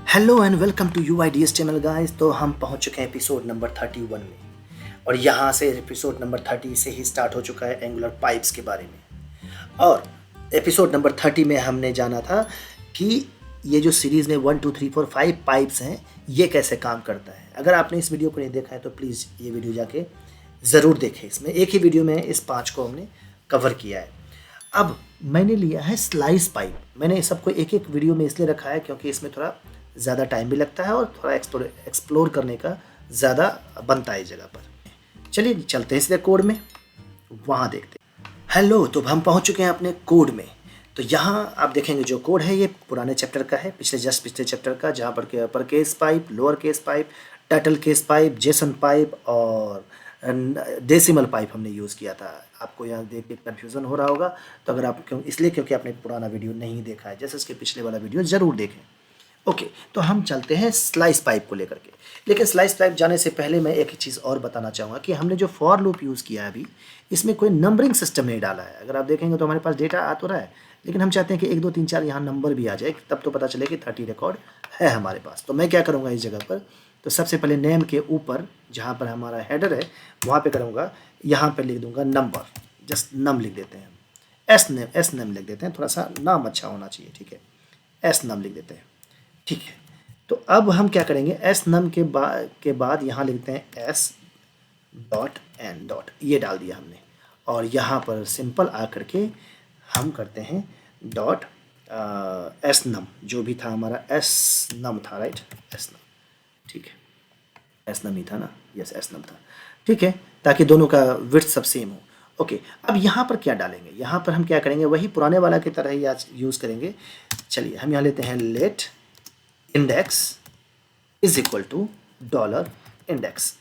Hello and welcome to UIDS channel guys. तो हम पहुंच चुके हैं एपिसोड नंबर 31 में और यहाँ से एपिसोड नंबर 30 से ही स्टार्ट हो चुका है एंगुलर पाइप्स के बारे में। और एपिसोड नंबर 30 में हमने जाना था कि ये जो सीरीज़ में 1 2 3 4 5 पाइप्स हैं ये कैसे काम करता है। अगर आपने इस वीडियो को नहीं देखा है तो प्लीज़ ये वीडियो जाके ज़रूर देखें। इसमें एक ही वीडियो में इस 5 को हमने कवर किया है। अब मैंने लिया है स्लाइस पाइप। मैंने सबको एक एक वीडियो में इसलिए रखा है क्योंकि इसमें थोड़ा ज़्यादा टाइम भी लगता है और थोड़ा एक्सप्लोर करने का ज़्यादा बनता है इस जगह पर। चलिए चलते हैं सीधे कोड में, वहाँ देखते हैं। हेलो, तो हम पहुँच चुके हैं अपने कोड में। तो यहाँ आप देखेंगे जो कोड है ये पुराने चैप्टर का है, पिछले चैप्टर का, जहाँ पर के upper case pipe, lower case pipe, title case pipe, Jason pipe और डेसिमल पाइप हमने यूज़ किया था। आपको यहाँ देख के कन्फ्यूज़न हो रहा होगा, तो अगर आप क्योंकि आपने पुराना वीडियो नहीं देखा है, जैसे इसके पिछले वाला वीडियो ज़रूर देखें। ओके, तो हम चलते हैं स्लाइस पाइप को लेकर के। लेकिन स्लाइस पाइप जाने से पहले मैं एक चीज़ और बताना चाहूँगा कि हमने जो फॉर लूप यूज़ किया है अभी, इसमें कोई नंबरिंग सिस्टम नहीं डाला है। अगर आप देखेंगे तो हमारे पास डेटा आ तो रहा है, लेकिन हम चाहते हैं कि 1 2 3 4 यहाँ नंबर भी आ जाए, तब तो पता चले कि 30 रिकॉर्ड है हमारे पास। तो मैं क्या करूँगा इस जगह पर, तो सबसे पहले नेम के ऊपर जहाँ पर हमारा हेडर है वहाँ पे करूँगा, यहाँ पर लिख दूँगा नंबर, जस्ट नम लिख देते हैं। एस नेम लिख देते हैं, थोड़ा सा नाम अच्छा होना चाहिए, ठीक है। एस नम लिख देते हैं, ठीक है। तो अब हम क्या करेंगे, एस नम के बाद यहाँ लिखते हैं एस डॉट एन डॉट, ये डाल दिया हमने। और यहाँ पर सिंपल आ करके हम करते हैं डॉट एस नम, जो भी था हमारा एस नम था, राइट, एस नम, ठीक है। एस नम ही था ना, यस एस नम था, ठीक है, ताकि दोनों का विड्थ सब सेम हो। ओके, अब यहाँ पर क्या डालेंगे, यहाँ पर हम क्या करेंगे, वही पुराने वाला की तरह ही आज यूज़ करेंगे। चलिए हम यहाँ लेते हैं let index is equal to dollar index.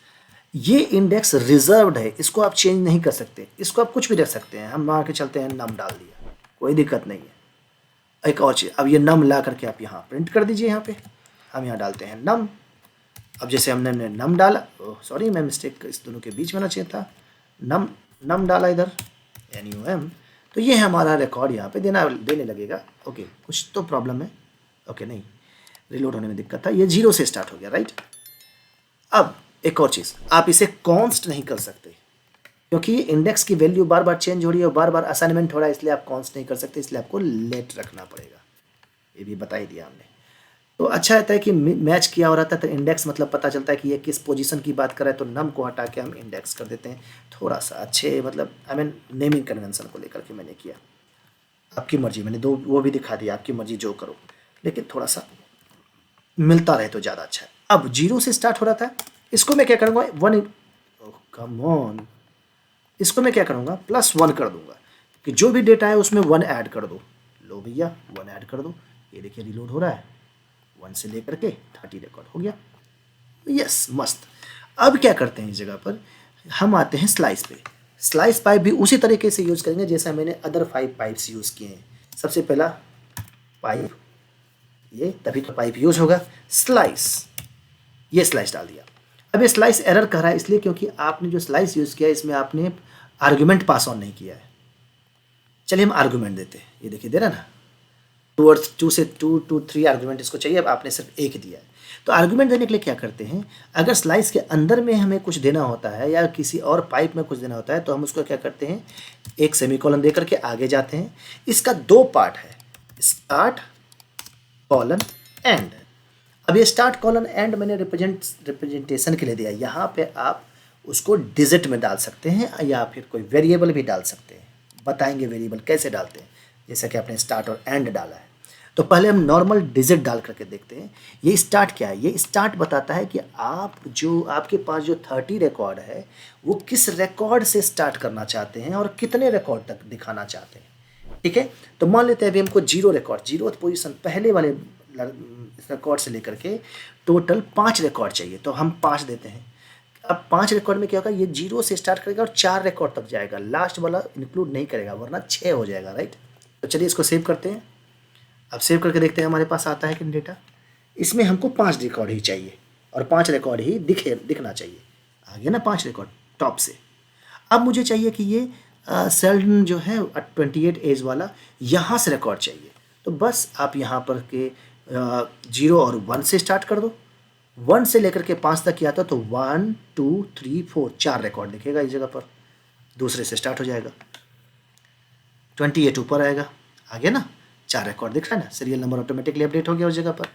ये इंडेक्स रिजर्व्ड है, इसको आप चेंज नहीं कर सकते, इसको आप कुछ भी रख सकते हैं। हम मान के चलते हैं नम डाल दिया, कोई दिक्कत नहीं है। एक और चीज़, अब ये नम ला करके आप यहाँ प्रिंट कर दीजिए। यहाँ पे हम यहाँ डालते हैं नम। अब जैसे हमने नम डाला, सॉरी मैं मिस्टेक इस दोनों के बीच में ना चाहिए था, नम डाला इधर NUM, तो ये है हमारा रिकॉर्ड यहाँ पे देने लगेगा। ओके, कुछ तो प्रॉब्लम है, ओके नहीं, रिलोड होने में दिक्कत था, ये 0 से स्टार्ट हो गया, राइट। अब एक और चीज़, आप इसे कॉन्स्ट नहीं कर सकते क्योंकि इंडेक्स की वैल्यू बार बार चेंज हो रही है और बार बार असाइनमेंट हो रहा है, इसलिए आप कॉन्स्ट नहीं कर सकते, इसलिए आपको लेट रखना पड़ेगा। ये भी बता ही दिया हमने। तो अच्छा रहता है कि मैच किया हो रहता है, तो इंडेक्स मतलब पता चलता है कि ये किस पोजीशन की बात कर रहा है, तो नम को हटा के हम इंडेक्स कर देते हैं। थोड़ा सा अच्छे मतलब नेमिंग कन्वेंशन को लेकर के मैंने किया। आपकी मर्जी, मैंने दो वो भी दिखा दिया, आपकी मर्जी जो करो, लेकिन थोड़ा सा मिलता रहे तो ज़्यादा अच्छा है। अब 0 से स्टार्ट हो रहा था, इसको मैं क्या करूँगा, कम ऑन, इसको मैं क्या करूँगा +1 कर दूंगा कि जो भी डेटा है उसमें 1 ऐड कर दो। लो भैया 1 ऐड कर दो, ये देखिए रिलोड हो रहा है, 1 से लेकर के 30 रिकॉर्ड हो गया। यस, मस्त। अब क्या करते हैं इस जगह पर, हम आते हैं स्लाइस पे। स्लाइस पाइप भी उसी तरीके से यूज़ करेंगे जैसा मैंने अदर 5 पाइप्स यूज़ किए हैं। सबसे पहला पाइप, ये तभी तो पाइप यूज होगा, स्लाइस, ये स्लाइस डाल दिया। अब ये स्लाइस एरर कर रहा है इसलिए क्योंकि आपने जो स्लाइस यूज़ किया है इसमें आपने आर्गुमेंट पास ऑन नहीं किया है। चलिए हम आर्गुमेंट देते हैं, ये देखिए दे रहा ना, 2 से 2 to 3 आर्गुमेंट इसको चाहिए, अब आपने सिर्फ एक दिया है। तो आर्गुमेंट देने के लिए क्या करते हैं, अगर स्लाइस के अंदर में हमें कुछ देना होता है या किसी और पाइप में कुछ देना होता है तो हम उसको क्या करते हैं, एक सेमीकोलन दे करके आगे जाते हैं। इसका 2 पार्ट है, स्टार्ट कॉलन एंड। अब ये स्टार्ट कॉलन एंड मैंने रिप्रेजेंटेशन के लिए दिया, यहाँ पे आप उसको डिजिट में डाल सकते हैं या फिर कोई वेरिएबल भी डाल सकते हैं। बताएंगे वेरिएबल कैसे डालते हैं, जैसा कि आपने स्टार्ट और एंड डाला है। तो पहले हम नॉर्मल डिजिट डाल करके देखते हैं। ये स्टार्ट क्या है, ये स्टार्ट बताता है कि आपके पास जो 30 रिकॉर्ड है वो किस रिकॉर्ड से स्टार्ट करना चाहते हैं और कितने रिकॉर्ड तक दिखाना चाहते हैं, ठीक है। तो मान लेते हैं अभी हमको 0 रिकॉर्ड, 0th पोजीशन पहले वाले रिकॉर्ड से लेकर के टोटल 5 रिकॉर्ड चाहिए, तो हम 5 देते हैं। अब 5 रिकॉर्ड में क्या होगा, ये 0 से स्टार्ट करेगा और 4 रिकॉर्ड तक जाएगा, लास्ट वाला इंक्लूड नहीं करेगा वरना 6 हो जाएगा, राइट। तो चलिए इसको सेव करते हैं। अब सेव करके देखते हैं हमारे पास आता है कि डेटा। इसमें हमको 5 रिकॉर्ड ही चाहिए और 5 रिकॉर्ड ही दिखना चाहिए। आ गया ना 5 रिकॉर्ड टॉप से। अब मुझे चाहिए कि ये सेल्डन जो है 28 एज वाला यहाँ से रिकॉर्ड चाहिए। तो बस आप यहाँ पर के 0 और 1 से स्टार्ट कर दो, 1 से लेकर के 5 तक किया था तो 1 2 3 4 4 रिकॉर्ड दिखेगा इस जगह पर। दूसरे से स्टार्ट हो जाएगा, 28 ऊपर आएगा, आ गया ना, 4 रिकॉर्ड दिख रहा है ना, सीरियल नंबर ऑटोमेटिकली अपडेट हो गया उस जगह पर।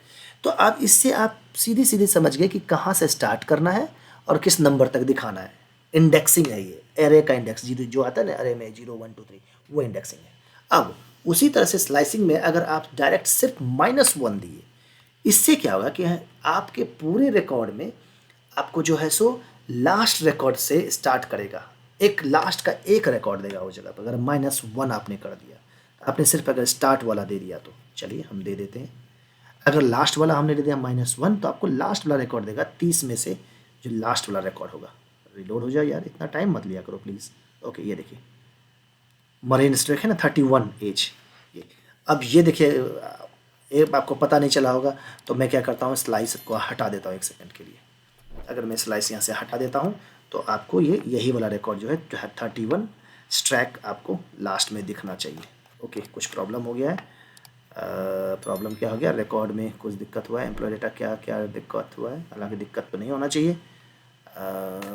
तो आप इससे आप सीधी सीधी समझ गए कि कहाँ से स्टार्ट करना है और किस नंबर तक दिखाना है। इंडेक्सिंग है ये, एरे का इंडेक्स जो आता है ना एरे में 0 1 2 3, वो इंडेक्सिंग है। अब उसी तरह से स्लाइसिंग में अगर आप डायरेक्ट सिर्फ -1 दिए, इससे क्या होगा कि आपके पूरे रिकॉर्ड में आपको जो है सो लास्ट रिकॉर्ड से स्टार्ट करेगा, एक लास्ट का एक रिकॉर्ड देगा उस जगह पर। अगर -1 आपने कर दिया, आपने सिर्फ अगर स्टार्ट वाला दे दिया तो चलिए हम दे देते हैं। अगर लास्ट वाला हमने दे दिया -1 तो आपको लास्ट वाला रिकॉर्ड देगा 30 में से जो लास्ट वाला रिकॉर्ड होगा। रिलोड हो जाए यार, इतना टाइम मत लिया करो प्लीज़। ओके, ये देखिए मरीन स्ट्रेक है ना 31 एज। ये अब ये देखिए, एक आपको पता नहीं चला होगा तो मैं क्या करता हूँ, स्लाइस को हटा देता हूँ 1 सेकंड के लिए। अगर मैं स्लाइस यहाँ से हटा देता हूँ तो आपको ये यही वाला रिकॉर्ड जो है 31 स्ट्रैक आपको लास्ट में दिखना चाहिए। ओके, कुछ प्रॉब्लम हो गया है। प्रॉब्लम क्या हो गया, रिकॉर्ड में कुछ दिक्कत हुआ है, एम्प्लॉय डेटा क्या क्या दिक्कत हुआ है, हालांकि दिक्कत तो नहीं होना चाहिए।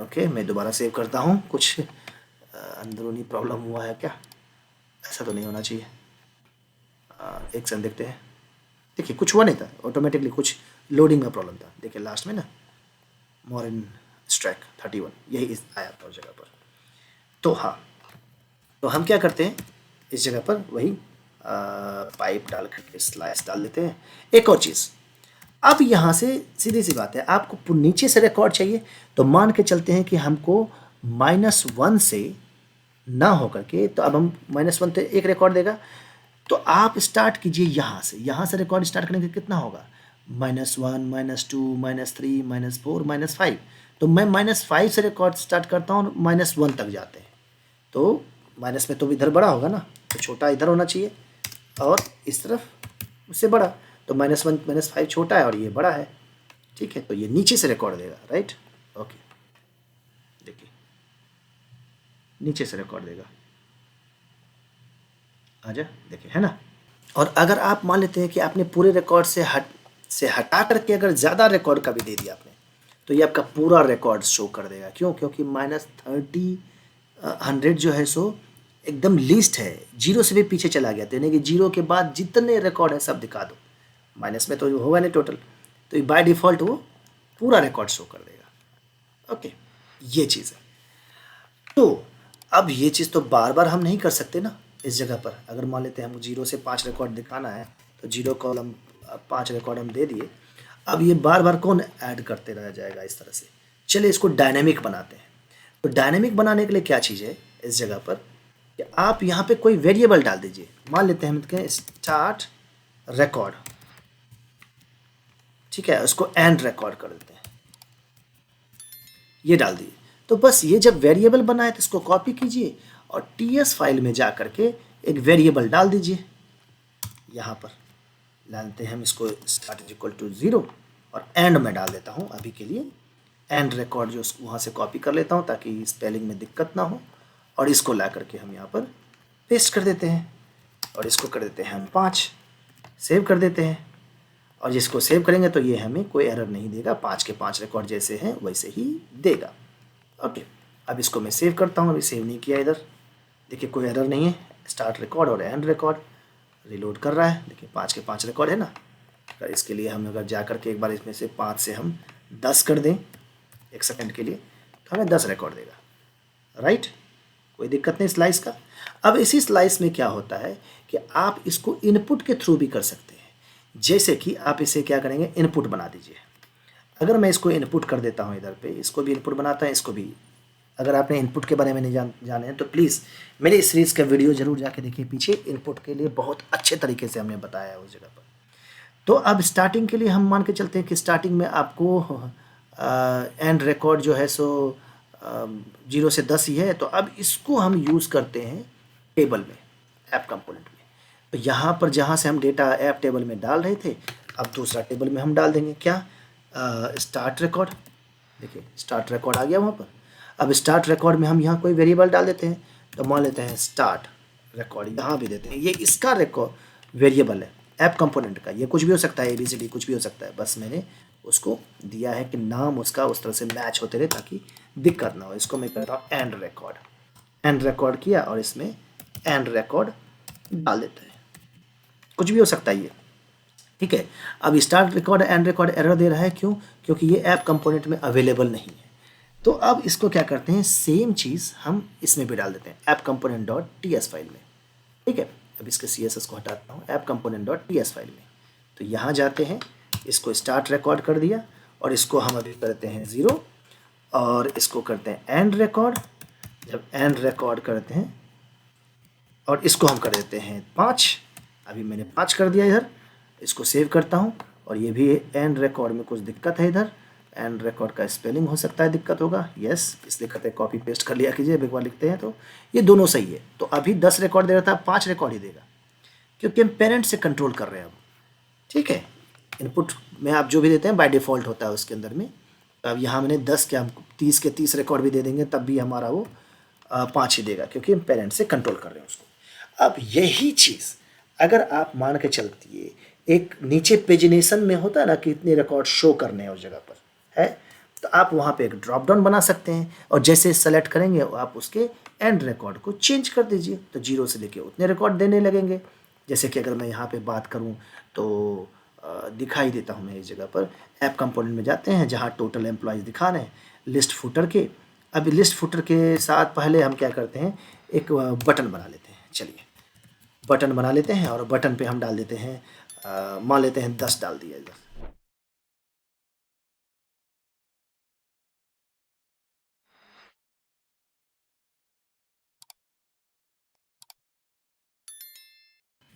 ओके, मैं दोबारा सेव करता हूँ। कुछ अंदरूनी प्रॉब्लम हुआ है क्या, ऐसा तो नहीं होना चाहिए। एक सेकंड देखते हैं। देखिए कुछ हुआ नहीं था, ऑटोमेटिकली कुछ लोडिंग का प्रॉब्लम था। देखिए लास्ट में ना मॉरिन स्ट्रैक 31 यही इस आया था उस जगह पर। तो हाँ, तो हम क्या करते हैं इस जगह पर वही पाइप डाल करके स्लाइस डाल देते हैं। एक और चीज़, अब यहाँ से सीधी सी बात है, आपको नीचे से रिकॉर्ड चाहिए तो मान के चलते हैं कि हमको -1 से ना हो करके, तो अब हम -1 से एक रिकॉर्ड देगा, तो आप स्टार्ट कीजिए यहाँ से रिकॉर्ड स्टार्ट करने के कितना होगा, -1 -2 -3 -4 -5। तो मैं -5 से रिकॉर्ड स्टार्ट करता हूँ, -1 तक जाते हैं। तो माइनस में तो इधर बड़ा होगा ना, तो छोटा इधर होना चाहिए और इस तरफ उससे बड़ा। तो -1 -5 छोटा है और ये बड़ा है, ठीक है। तो ये नीचे से रिकॉर्ड देगा, राइट। ओके, देखिए नीचे से रिकॉर्ड देगा, आजा देखिए, है ना। और अगर आप मान लेते हैं कि आपने पूरे रिकॉर्ड से हटा करके अगर ज़्यादा रिकॉर्ड का भी दे दिया आपने, तो ये आपका पूरा रिकॉर्ड शो कर देगा। क्यों? क्योंकि -30 100 जो है सो एकदम लीस्ट है, 0 से भी पीछे चला गया, तो यानी कि 0 के बाद जितने रिकॉर्ड है सब दिखा दो। माइनस में तो होगा नहीं टोटल, तो बाय डिफ़ॉल्ट वो पूरा रिकॉर्ड शो कर देगा। ओके, ये चीज़ है। तो अब ये चीज़ तो बार बार हम नहीं कर सकते ना इस जगह पर। अगर मान लेते हैं हमको 0 से 5 रिकॉर्ड दिखाना है, तो 0 कॉलम 5 रिकॉर्ड हम दे दिए। अब ये बार बार कौन ऐड करते रह जाएगा इस तरह से। चलिए इसको डायनेमिक बनाते हैं। तो डायनेमिक बनाने के लिए क्या चीज़ है इस जगह पर कि आप यहाँ पे कोई वेरिएबल डाल दीजिए। मान लेते हैं हम कहें स्टार्ट रिकॉर्ड, ठीक है, उसको एंड रिकॉर्ड कर देते हैं, ये डाल दिए। तो बस ये जब वेरिएबल बनाए तो इसको कॉपी कीजिए और ts फाइल में जा करके एक वेरिएबल डाल दीजिए। यहाँ पर डालते हैं हम इसको स्टार्ट इज इक्वल टू 0 और एंड में डाल देता हूँ अभी के लिए। एंड रिकॉर्ड जो वहाँ से कॉपी कर लेता हूँ ताकि स्पेलिंग में दिक्कत ना हो, और इसको ला करके हम यहाँ पर पेस्ट कर देते हैं और इसको कर देते हैं हम 5, सेव कर देते हैं। और जिसको सेव करेंगे तो ये हमें कोई एरर नहीं देगा, 5 के 5 रिकॉर्ड जैसे हैं वैसे ही देगा। ओके, अब इसको मैं सेव करता हूँ, अभी सेव नहीं किया इधर, देखिए कोई एरर नहीं है। स्टार्ट रिकॉर्ड और एंड रिकॉर्ड रिलोड कर रहा है, देखिए 5 के 5 रिकॉर्ड है ना। अगर इसके लिए हम अगर जा करके एक बार इसमें से 5 से हम 10 कर दें 1 सेकंड के लिए, तो हमें 10 रिकॉर्ड देगा, राइट। कोई दिक्कत नहीं स्लाइस का। अब इसी स्लाइस में क्या होता है कि आप इसको इनपुट के थ्रू भी कर सकते हैं। जैसे कि आप इसे क्या करेंगे, इनपुट बना दीजिए। अगर मैं इसको इनपुट कर देता हूँ इधर पे, इसको भी इनपुट बनाता है, इसको भी। अगर आपने इनपुट के बारे में नहीं जाने हैं तो प्लीज़ मेरे इस सीरीज़ का वीडियो ज़रूर जाके देखिए, पीछे इनपुट के लिए बहुत अच्छे तरीके से हमने बताया है उस जगह पर। तो अब स्टार्टिंग के लिए हम मान के चलते हैं कि स्टार्टिंग में आपको एंड रिकॉर्ड जो है सो 0 से 10 ही है। तो अब इसको हम यूज़ करते हैं टेबल में, ऐप कंपोनेंट में। तो यहाँ पर जहाँ से हम डेटा ऐप टेबल में डाल रहे थे, अब दूसरा टेबल में हम डाल देंगे क्या, स्टार्ट रिकॉर्ड। देखिए स्टार्ट रिकॉर्ड आ गया वहाँ पर। अब स्टार्ट रिकॉर्ड में हम यहाँ कोई वेरिएबल डाल देते हैं, तो मान लेते हैं स्टार्ट रिकॉर्ड, यहाँ भी देते हैं, ये इसका रिकॉर्ड वेरिएबल है। ऐप कंपोनेंट का, ये कुछ भी हो सकता है, ABCD कुछ भी हो सकता है, बस मैंने उसको दिया है कि नाम उसका उस तरह से मैच होते रहे ताकि दिक्कत ना हो। इसको मैं कहता हूँ एंड रिकॉर्ड, एंड रिकॉर्ड किया और इसमें एंड रिकॉर्ड डाल देते हैं, कुछ भी हो सकता है ये, ठीक है। अब start record and record error दे रहा है, क्यों? क्योंकि ये ऐप कंपोनेंट में अवेलेबल नहीं है। तो अब इसको क्या करते हैं, सेम चीज़ हम इसमें भी डाल देते हैं app component dot ts file में, ठीक है। अब इसके CSS को हटाता हूँ, app component dot ts file में, तो यहाँ जाते हैं, इसको स्टार्ट रिकॉर्ड कर दिया और इसको हम अभी करते हैं 0 और इसको करते हैं एंड रिकॉर्ड। जब एंड रिकॉर्ड करते हैं और इसको हम कर देते हैं 5, अभी मैंने 5 कर दिया इधर, इसको सेव करता हूँ। और ये भी एंड रिकॉर्ड में कुछ दिक्कत है, इधर एंड रिकॉर्ड का स्पेलिंग हो सकता है दिक्कत होगा, यस, इसलिए कहते हैं कॉपी पेस्ट कर लिया कीजिए, एक बार लिखते हैं तो ये दोनों सही है। तो अभी 10 रिकॉर्ड दे रहा था, 5 रिकॉर्ड ही देगा, क्योंकि हम पेरेंट से कंट्रोल कर रहे हैं अब, ठीक है। इनपुट में आप जो भी देते हैं बाय डिफ़ॉल्ट होता है उसके अंदर में। अब यहाँ मैंने 10 क्या, हम 30 के 30 रिकॉर्ड भी दे देंगे तब भी हमारा वो 5 ही देगा, क्योंकि हम पेरेंट से कंट्रोल कर रहे हैं उसको। अब यही चीज़ अगर आप मान के चलती है, एक नीचे पेजिनेशन में होता है ना कि इतने रिकॉर्ड शो करने हैं उस जगह पर है, तो आप वहाँ पे एक ड्रॉप डाउन बना सकते हैं और जैसे सेलेक्ट करेंगे आप उसके एंड रिकॉर्ड को चेंज कर दीजिए, तो 0 से लेके उतने रिकॉर्ड देने लगेंगे। जैसे कि अगर मैं यहाँ पे बात करूँ तो दिखाई देता हूँ मैं इस जगह पर, ऐप कंपोनेंट में जाते हैं जहाँ टोटल एम्प्लॉयज़ दिखा रहे हैं लिस्ट फुटर के। अब लिस्ट फुटर के साथ पहले हम क्या करते हैं, एक बटन बना लेते हैं, चलिए बटन बना लेते हैं और बटन पे हम डाल देते हैं, मान लेते हैं 10 डाल दिया इधर।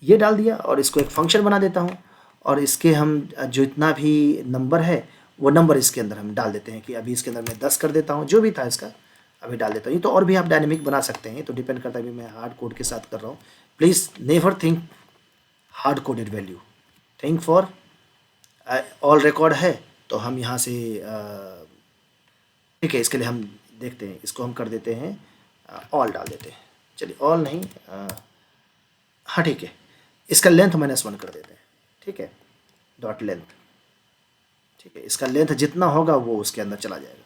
ये डाल दिया और इसको एक फंक्शन बना देता हूँ और इसके हम जो इतना भी नंबर है वो नंबर इसके अंदर हम डाल देते हैं कि अभी इसके अंदर मैं 10 कर देता हूँ, जो भी था इसका अभी डाल देता हूँ। ये तो और भी आप डायनेमिक बना सकते हैं, तो डिपेंड करता है, अभी मैं हार्ड कोड के साथ कर रहा हूँ। Please never think hard coded value, think for all record है तो हम यहाँ से ठीक है, इसके लिए हम देखते हैं, इसको हम कर देते हैं ऑल डाल देते हैं, चलिए ऑल नहीं, हाँ ठीक है, इसका लेंथ -1 कर देते हैं, ठीक है, डॉट लेंथ, ठीक है, इसका लेंथ जितना होगा वो उसके अंदर चला जाएगा,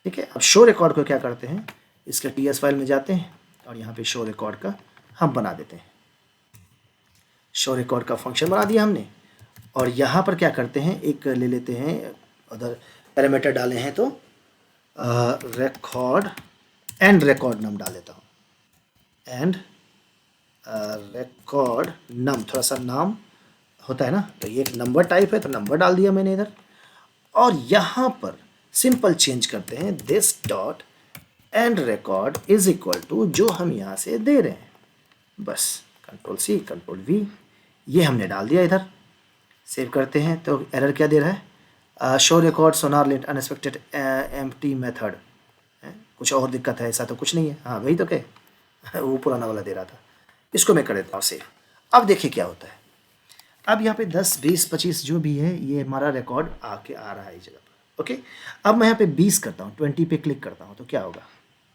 ठीक है। अब शो रिकॉर्ड को क्या करते हैं, इसके TS फाइल में जाते हैं और यहाँ पे शो रिकॉर्ड का हम बना देते हैं, शो रिकॉर्ड का फंक्शन बना दिया हमने। और यहाँ पर क्या करते हैं, एक ले लेते हैं, उधर पैरामीटर डाले हैं तो रिकॉर्ड एंड रिकॉर्ड नम डाल देता हूँ, एंड रिकॉर्ड नम, थोड़ा सा नाम होता है ना, तो ये एक नंबर टाइप है तो नंबर डाल दिया मैंने इधर। और यहाँ पर सिंपल चेंज करते हैं, this dot and record is equal to जो हम यहाँ से दे रहे हैं, बस Ctrl+C Ctrl+V, ये हमने डाल दिया इधर। सेव करते हैं तो एरर क्या दे रहा है, शो रिकॉर्ड सोनार लेट अनएक्सपेक्टेड एम्प्टी मेथड, कुछ और दिक्कत है, ऐसा तो कुछ नहीं है, हाँ वही तो क्या वो पुराना वाला दे रहा था। इसको मैं कर देता हूँ सेव। अब देखिए क्या होता है, अब यहाँ पे 10 20 25 जो भी है ये हमारा रिकॉर्ड आके आ रहा है इस जगह पर, ओके। अब मैं यहाँ पे 20 करता हूँ, 20 पे क्लिक करता हूँ तो क्या होगा,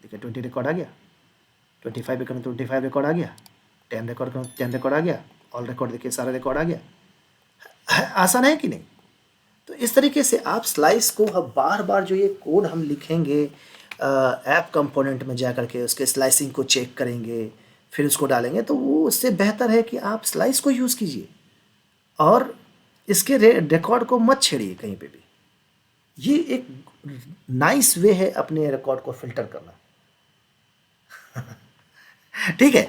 देखिए 20 रिकॉर्ड आ गया, 25 पे करूँ 25 रिकॉर्ड आ गया, 10 रिकॉर्ड करूँ 10 रिकॉर्ड आ गया, ऑल रिकॉर्ड देखिए सारा रिकॉर्ड आ गया। आसान है कि नहीं? तो इस तरीके से आप स्लाइस को बार बार जो ये कोड हम लिखेंगे ऐप कंपोनेंट में जा करके उसके स्लाइसिंग को चेक करेंगे फिर उसको डालेंगे, तो वो उससे बेहतर है कि आप स्लाइस को यूज़ कीजिए और इसके रिकॉर्ड को मत छेड़िए कहीं पे भी। ये एक नाइस वे है अपने रिकॉर्ड को फिल्टर करना ठीक है।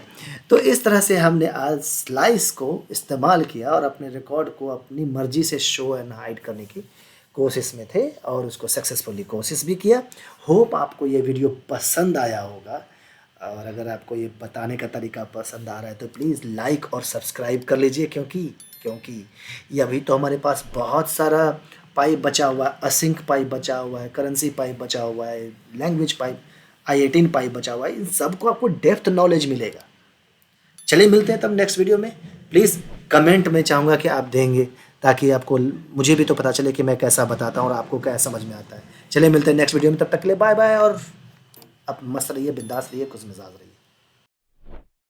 तो इस तरह से हमने आज स्लाइस को इस्तेमाल किया और अपने रिकॉर्ड को अपनी मर्जी से शो एंड हाइड करने की कोशिश में थे और उसको सक्सेसफुली कोशिश भी किया। होप आपको ये वीडियो पसंद आया होगा और अगर आपको ये बताने का तरीका पसंद आ रहा है तो प्लीज़ लाइक और सब्सक्राइब कर लीजिए, क्योंकि ये अभी तो हमारे पास बहुत सारा पाइप बचा हुआ है, असिंक पाइप बचा हुआ है, करेंसी पाइप बचा हुआ है, लैंग्वेज पाइप, I18 पाइप बचा हुआ है, इन सबको आपको डेप्थ नॉलेज मिलेगा। चलिए मिलते हैं तब नेक्स्ट वीडियो में। प्लीज़ कमेंट में चाहूँगा कि आप देंगे ताकि आपको, मुझे भी तो पता चले कि मैं कैसा बताता हूँ और आपको क्या समझ में आता है। चलिए मिलते हैं नेक्स्ट वीडियो में, तब तक के लिए बाय बाय और अब मस्त रहिए, बिंदास रहिए, खुश मिजाज रहिए।